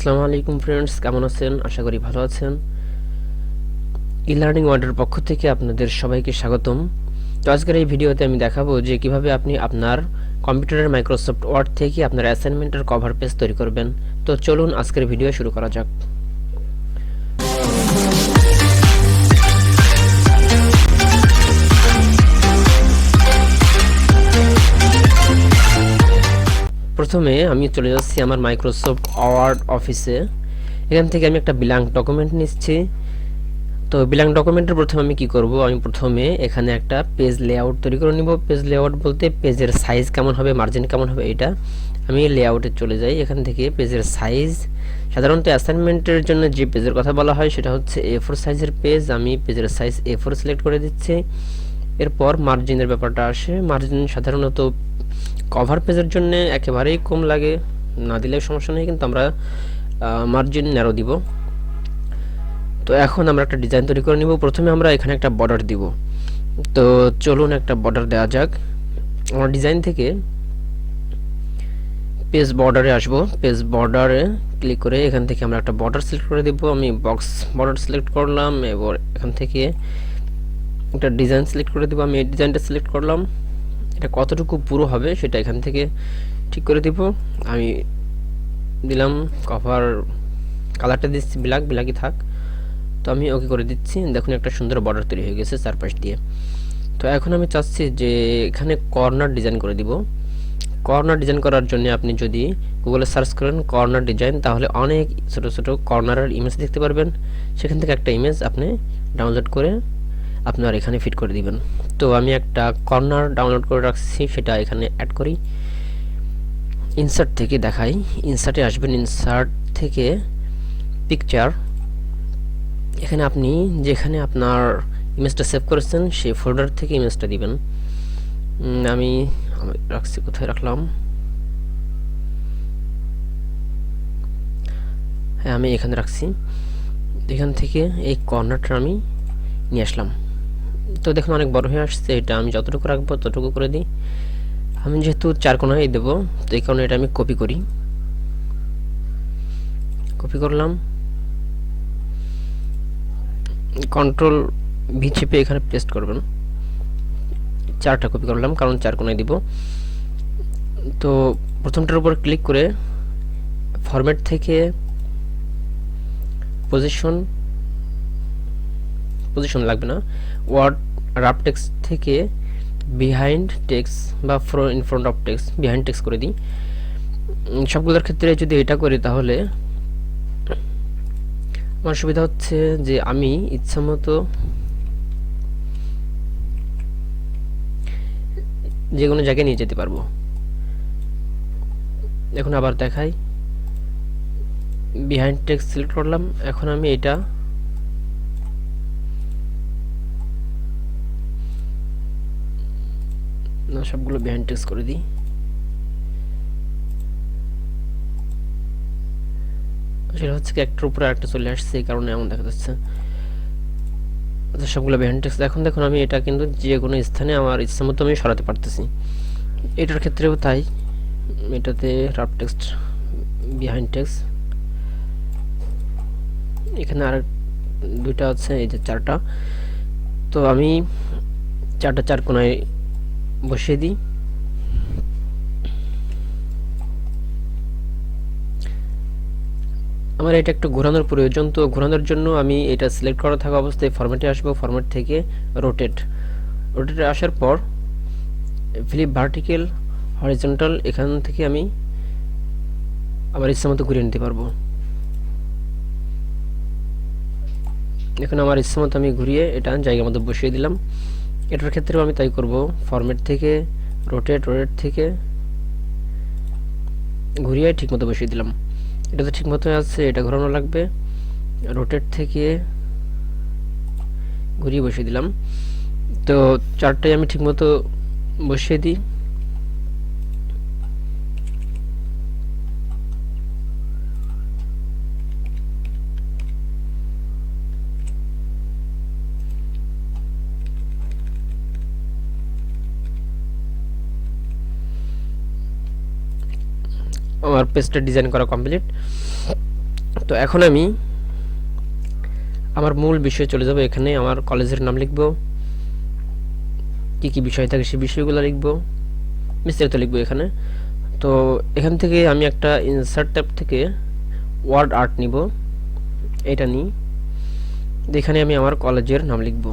আসসালামু আলাইকুম ফ্রেন্ডস, কেমন আছেন? আশা করি ভালো আছেন। ই লার্নিং ওয়ার্ল্ডের পক্ষ থেকে আপনাদের সবাইকে স্বাগতম। তো আজকের এই ভিডিওতে আমি দেখাবো যে কিভাবে আপনি আপনার কম্পিউটারের মাইক্রোসফট ওয়ার্ড থেকে আপনার অ্যাসাইনমেন্টের কভার পেজ তৈরি করবেন। তো চলুন আজকের ভিডিও শুরু করা যাক। প্রথমে আমি চলে যাচ্ছি আমার মাইক্রোসফট ওয়ার্ড অফিসে। এখান থেকে আমি একটা ব্ল্যাঙ্ক ডকুমেন্ট নিচ্ছি। তো ব্ল্যাঙ্ক ডকুমেন্টের প্রথমে আমি কি করব, আমি প্রথমে এখানে একটা পেজ লেআউট তৈরি করে নিব। পেজ লেআউট বলতে পেজের সাইজ কেমন হবে, মার্জিন কেমন হবে, এটা আমি লেআউটে চলে যাই। এখান থেকে পেজের সাইজ, সাধারণত অ্যাসাইনমেন্টের জন্য যে পেজের কথা বলা হয় সেটা হচ্ছে A4 সাইজের পেজ। আমি পেজের সাইজ A4 সিলেক্ট করে দিচ্ছি। এরপর মার্জিনের ব্যাপারটা আসে। মার্জিন সাধারণত কভার পেজের জন্য একেবারেই কম লাগে, না দিলেও সমস্যা নেই, কিন্তু আমরা মার্জিন ন্যারো দিব। তো এখন আমরা একটা ডিজাইন তৈরি করে নিব। প্রথমে আমরা এখানে একটা বর্ডার দিব। তো চলুন একটা বর্ডার দেওয়া যাক। আমরা ডিজাইন থেকে পেজ বর্ডারে আসব। পেজ বর্ডারে ক্লিক করে এখান থেকে আমরা একটা বর্ডার সিলেক্ট করে দেব। আমি বক্স বর্ডার সিলেক্ট করলাম। এবার এখান থেকে একটা ডিজাইন সিলেক্ট করে দেব। আমি এই ডিজাইনটা সিলেক্ট করলাম। এটা কতটুকু পুরো হবে সেটা এখান থেকে ঠিক করে দিব। আমি দিলাম কভার কালারটা দিচ্ছি ব্ল্যাক, ব্ল্যাকই থাক। তো আমি ওকে করে দিচ্ছি। দেখুন একটা সুন্দর বর্ডার তৈরি হয়ে গেছে চারপাশ দিয়ে। তো এখন আমি চাচ্ছি যে এখানে কর্নার ডিজাইন করে দিব। কর্নার ডিজাইন করার জন্য আপনি যদি গুগলে সার্চ করেন কর্নার ডিজাইন, তাহলে অনেক ছোট ছোট কর্নারের ইমেজ দেখতে পারবেন। সেখান থেকে একটা ইমেজ আপনি ডাউনলোড করে আপনার এখানে ফিট করে দিবেন। তো আমি একটা কর্নার ডাউনলোড করে রাখছি, সেটা এখানে অ্যাড করি। ইনসার্ট থেকে দেখাই, ইনসার্টে আসবেন। ইনসার্ট থেকে পিকচার, এখানে আপনি যেখানে আপনার ইমেজটা সেভ করেছেন সেই ফোল্ডার থেকে ইমেজটা দিবেন। আমি রাখছি, কোথায় রাখলাম, হ্যাঁ আমি এখানে রাখছি। এখান থেকে এই কর্নারটা আমি নিয়ে আসলাম। তো দেখুন অনেক বড় হয়ে আসছে। এটা আমি যতটুকু রাখবো ততটুকু করে দিই। আমি যেহেতু চার কোণায় দেবো, তো এই কারণে এটা আমি কপি করি। কপি করলাম, কন্ট্রোল ভি চেপে এখানে পেস্ট করবেন। চারটা কপি করলাম কারণ চার কোণায় দিব। তো প্রথমটার উপর ক্লিক করে ফরম্যাট থেকে পজিশন লাগবে না, ওয়ার্ড রাফ টেক্সট থেকে বিহাইন্ড টেক্সট বা in front of text behind text করে দিই। সবগুলোর ক্ষেত্রে যদি এটা করি তাহলে আমার সুবিধা হচ্ছে যে আমি ইচ্ছা মতো যে কোনো জায়গায় নিয়ে যেতে পারবো। এখন আবার দেখাই, বিহাইন্ড টেক্সট সিলেক্ট করলাম। এখন আমি এটা সবগুলো বিহাইন্ড টেক্সট করে দিই। সেটা হচ্ছে কি একটার উপরে আরেকটা চলে আসছে, এই কারণে এমন দেখা যাচ্ছে। সবগুলো বিহাইন্ড টেক্সট। এখন দেখুন আমি এটা কিন্তু যে কোনো স্থানে আমার ইচ্ছা মতো আমি সরাতে পারতেছি। এটার ক্ষেত্রেও তাই। এটাতে রাফ টেক্সট বিহাইন্ড টেক্সট, এখানে আর দুইটা আছে, এই যে চারটা। তো আমি চারটা চার কোণায় বসিয়ে দিই। আমার এটা একটু ঘোরানোর প্রয়োজন। তো ঘোরানোর জন্য আমি এটা সিলেক্ট করা থাকা অবস্থায় ফরম্যাটে আসবো। ফরম্যাট থেকে রোটেটে আসার পর ফ্লিপ ভার্টিক্যাল হরিজন্টাল, এখান থেকে আমি আমার ইচ্ছা মতো ঘুরিয়ে নিতে পারবো। এখন আমার ইচ্ছা মতো আমি ঘুরিয়ে এটা জায়গা মতো বসিয়ে দিলাম। এটার ক্ষেত্রেও আমি তাই করব। ফরম্যাট থেকে রোটেট থেকে ঘুরিয়ে ঠিক মতো বসিয়ে দিলাম। এটা তো ঠিক মতো আছে, এটা ঘোরানো লাগবে। রোটেট থেকে ঘুরিয়ে বসিয়ে দিলাম। তো চারটায় আমি ঠিক মতো বসিয়ে দিই। আমার পেজটা ডিজাইন করা কমপ্লিট। তো এখন আমি আমার মূল বিষয়ে চলে যাব। এখানে আমার কলেজের নাম লিখব, কি কি বিষয় থাকে সেই বিষয়গুলো লিখব, বিস্তারিত লিখব এখানে। তো এখান থেকে আমি একটা ইনসার্ট ট্যাব থেকে ওয়ার্ড আর্ট নিব, এটা নিই। এখানে আমি আমার কলেজের নাম লিখব।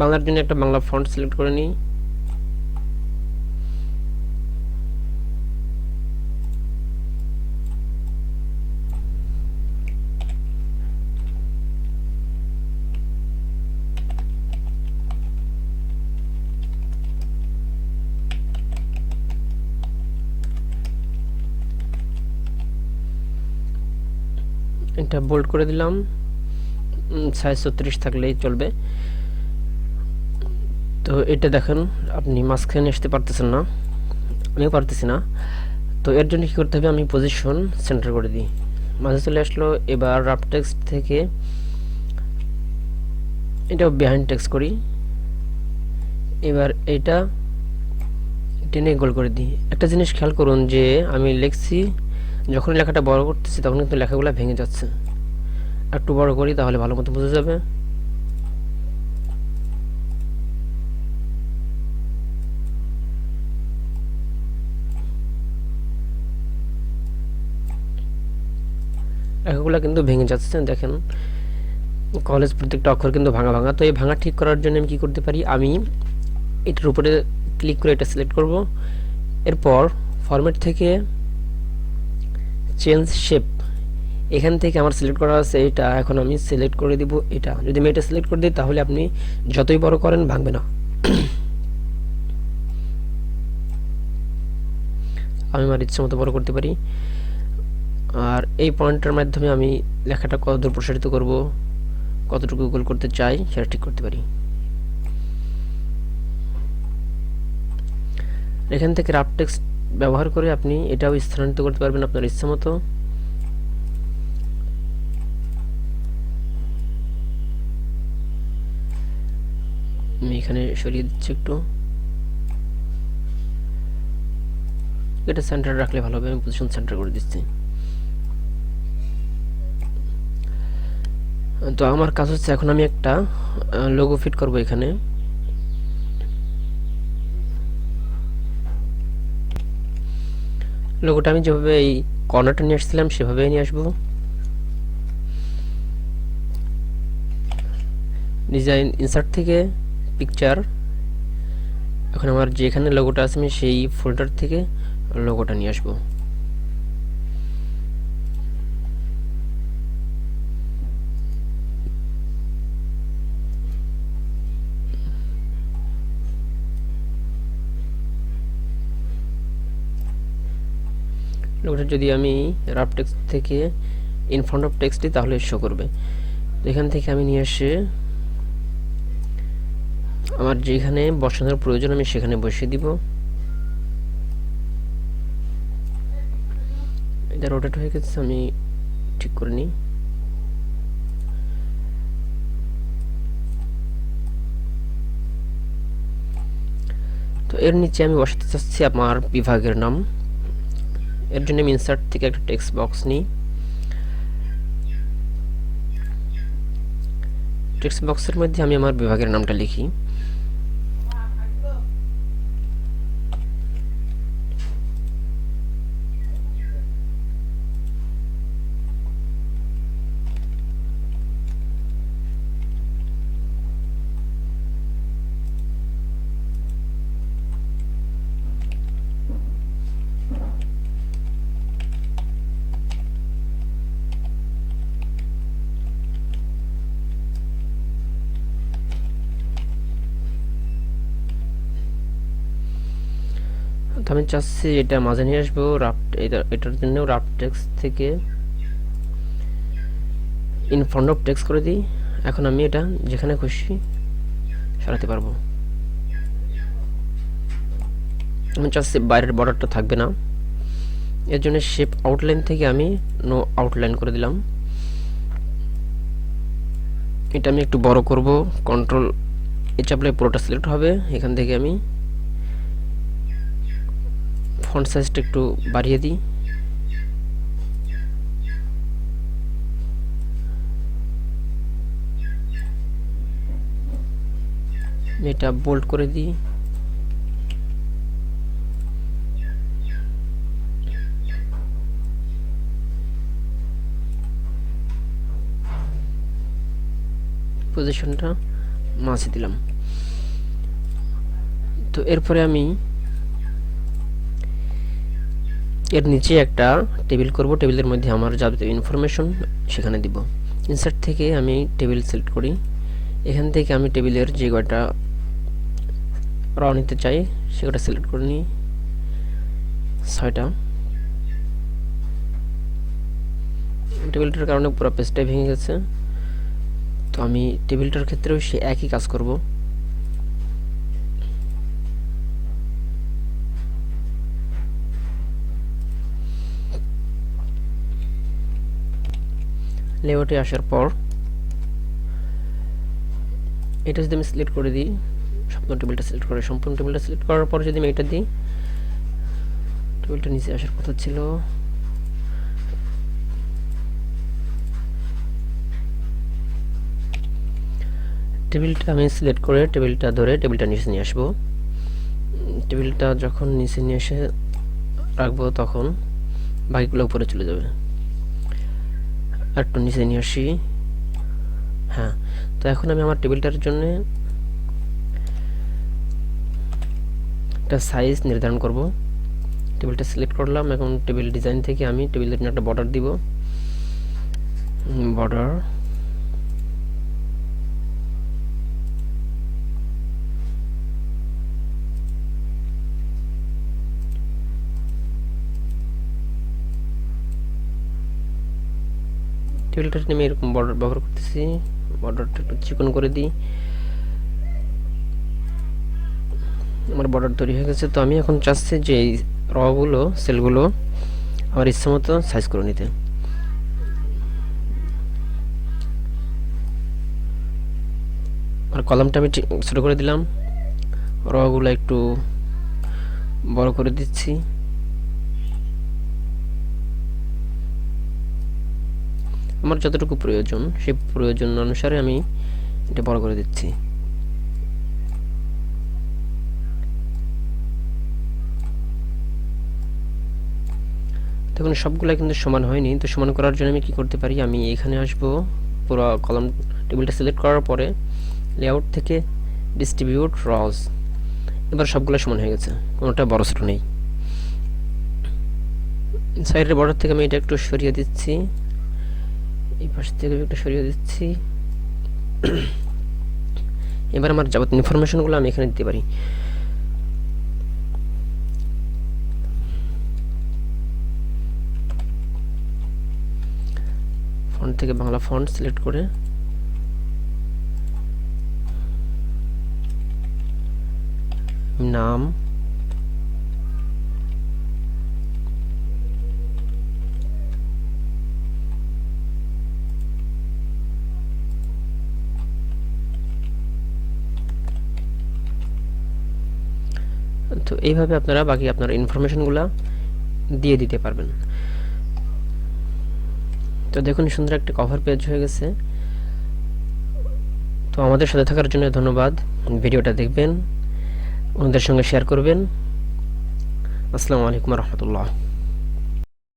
বাংলার জন্য একটা বাংলা ফন্ট সিলেক্ট করে নিই। এটা বোল্ড করে দিলাম, সাইজ 36 থাকলেই চলবে। তো এটা দেখেন আপনি মাঝখানে আসতে পারতেছেন না, আমিও পারতেছি না। তো এর জন্য কী করতে হবে, আমি পজিশন সেন্টার করে দিই, মাঝে চলে আসলো। এবার রাফ টেক্সট থেকে এটা বিহাইন্ড টেক্সট করি। এবার এটা টেনে গোল করে দিই। একটা জিনিস খেয়াল করুন যে আমি লিখছি, যখন লেখাটা বড় করতেছি তখন কিন্তু লেখাগুলো ভেঙে যাচ্ছে। একটু বড় করি তাহলে ভালো মতো বোঝা যাবে। লেখাগুলো কিন্তু ভেঙে যাচ্ছে, দেখেন কলেজ প্রত্যেকটা অক্ষর কিন্তু ভাঙা ভাঙা। তো এই ভাঙা ঠিক করার জন্য আমি কী করতে পারি, আমি এটার উপরে ক্লিক করে এটা সিলেক্ট করব। এরপর ফরম্যাট থেকে চেঞ্জ শেপ, এখান থেকে আমার সিলেক্ট করা আছে এটা, এখন আমি সিলেক্ট করে দিব এটা। যদি আমি এটা সিলেক্ট করে দিই তাহলে আপনি যতই বড় করেন ভাঙবে না। আমি আমার ইচ্ছে মতো বড় করতে পারি। আর এই পয়েন্টের মাধ্যমে আমি লেখাটা কতদূর প্রসারিত করব, কতটুকু গোল করতে চাই সেটা ঠিক করতে পারি। এখান থেকে রাফ টেক্সট ব্যবহার করে আপনি এটাও স্থানান্তরিত করতে পারবেন আপনার ইচ্ছে মতো। আমি এখানে সরিয়ে দিচ্ছি একটু, এটা সেন্টার রাখলে ভালো হবে। আমি পজিশন সেন্টার করে দিচ্ছি। তো আমার কাজ হচ্ছে এখন আমি একটা লোগো ফিট করব এখানে। লোগোটা আমি যেভাবে এই কর্নারটা নিয়ে আসছিলাম সেভাবেই নিয়ে আসবো। ডিজাইন ইনসার্ট থেকে পিকচার, এখন আমার যেখানে লোগোটা আছে আমি সেই ফোল্ডার থেকে লোগোটা নিয়ে আসবো। লোগোটা যদি আমি রাফ টেক্সট থেকে ইন ফ্রন্ট অফ টেক্সট দিই তাহলে শো করবে। তো এখান থেকে আমি নিয়ে এসে আমার যেখানে বসানোর প্রয়োজন আমি সেখানে বসিয়ে দিব। এটা রোটেট হয়ে গেছে, আমি ঠিক করে নিই। তো এর নিচে আমি বসাতে চাচ্ছি আমার বিভাগের নাম। এর জন্য আমি ইনসার্ট থেকে একটা টেক্সট বক্স নিই। টেক্সট বক্সের মধ্যে আমি আমার বিভাগের নামটা লিখি। তো আমি চাচ্ছি এটা মাঝে নিয়ে আসবো। এটার জন্য রাফ টেক্সট থেকে ইন ফ্রন্ট অফ টেক্সট করে দিই। এখন আমি এটা যেখানে খুশি সরাতে পারবো। আমি চাচ্ছি বাইরের বর্ডারটা থাকবে না, এর জন্য শেপ আউটলাইন থেকে আমি নো আউটলাইন করে দিলাম। এটা আমি একটু বড় করব, কন্ট্রোল এ চাপলে পুরোটা সিলেক্ট হবে। এখান থেকে আমি ফন্ট সাইজটা একটু বাড়িয়ে দিই। এটা বোল্ড করে দিই। পজিশনটা মাঝে দিলাম। তো এরপরে আমি এর নিচে একটা টেবিল করব, টেবিলের মধ্যে আমার যাবতীয় ইনফরমেশন সেখানে দিব। ইনসার্ট থেকে আমি টেবিল সিলেক্ট করি, এখান থেকে আমি টেবিলের যে কয়টা র নিতে চাই সেটা সিলেক্ট করে নিই, 6টা। টেবিলটার কারণে পুরো পেজটাই ভেঙে গেছে, তো আমি টেবিলটার ক্ষেত্রেও সে একই কাজ করব। লেআউটে আসার পর এটা যদি আমি সিলেক্ট করে দিই, সম্পূর্ণ টেবিলটা সিলেক্ট করার পর যদি আমি এটা দিই, টেবিলটা নিচে আসার কথা ছিল। টেবিলটা আমি সিলেক্ট করে টেবিলটা ধরে টেবিলটা নিচে নিয়ে আসবো। টেবিলটা যখন নিচে নিয়ে এসে রাখবো তখন বাকিগুলো উপরে চলে যাবে। আর একটু নিচে নিয়ে আসি। হ্যাঁ, তো এখন আমি আমার টেবিলটার জন্য একটা সাইজ নির্ধারণ করব। টেবিলটা সিলেক্ট করলাম, এখন টেবিল ডিজাইন থেকে আমি টেবিলের জন্য একটা বর্ডার দিব। বর্ডার টেবিলটা আমি এরকম বর্ডার ব্যবহার করতেছি। বর্ডারটা একটু চিকন করে দিই। আমার বর্ডার তৈরি হয়ে গেছে। তো আমি এখন চাচ্ছি যে এই রগুলো সেলগুলো আমার ইচ্ছা মতো সাইজ করে নিতে। আর কলামটা আমি ছোটো করে দিলাম, রগুলো একটু বড় করে দিচ্ছি। আমার যতটুকু প্রয়োজন সেই প্রয়োজন অনুসারে আমি এটা বড় করে দিচ্ছি। দেখুন সবগুলা কিন্তু সমান হয়নি, তো সমান করার জন্য আমি কি করতে পারি, আমি এখানে আসব, পুরো কলাম টেবিলটা সিলেক্ট করার পরে লেআউট থেকে ডিস্ট্রিবিউট রস, এবার সবগুলো সমান হয়ে গেছে, কোনোটা বড় ছোট নেই। সাইডের বর্ডার থেকে আমি এটা একটু সরিয়ে দিচ্ছি, এই পাশ থেকে একটু সরিয়ে দিচ্ছি। এবার আমার যাবতীয় ইনফরমেশনগুলো আমি এখানে দিতে পারি। ফন্ট থেকে বাংলা ফন্ট সিলেক্ট করে নাম, তো এইভাবে আপনারা বাকি আপনার ইনফরমেশনগুলো দিয়ে দিতে পারবেন। তো দেখুন সুন্দর একটা কভার পেজ হয়ে গেছে। তো আমাদের সাথে থাকার জন্য ধন্যবাদ। ভিডিওটা দেখবেন, অন্যদের সঙ্গে শেয়ার করবেন। আসসালামু আলাইকুম ওয়া রাহমাতুল্লাহ।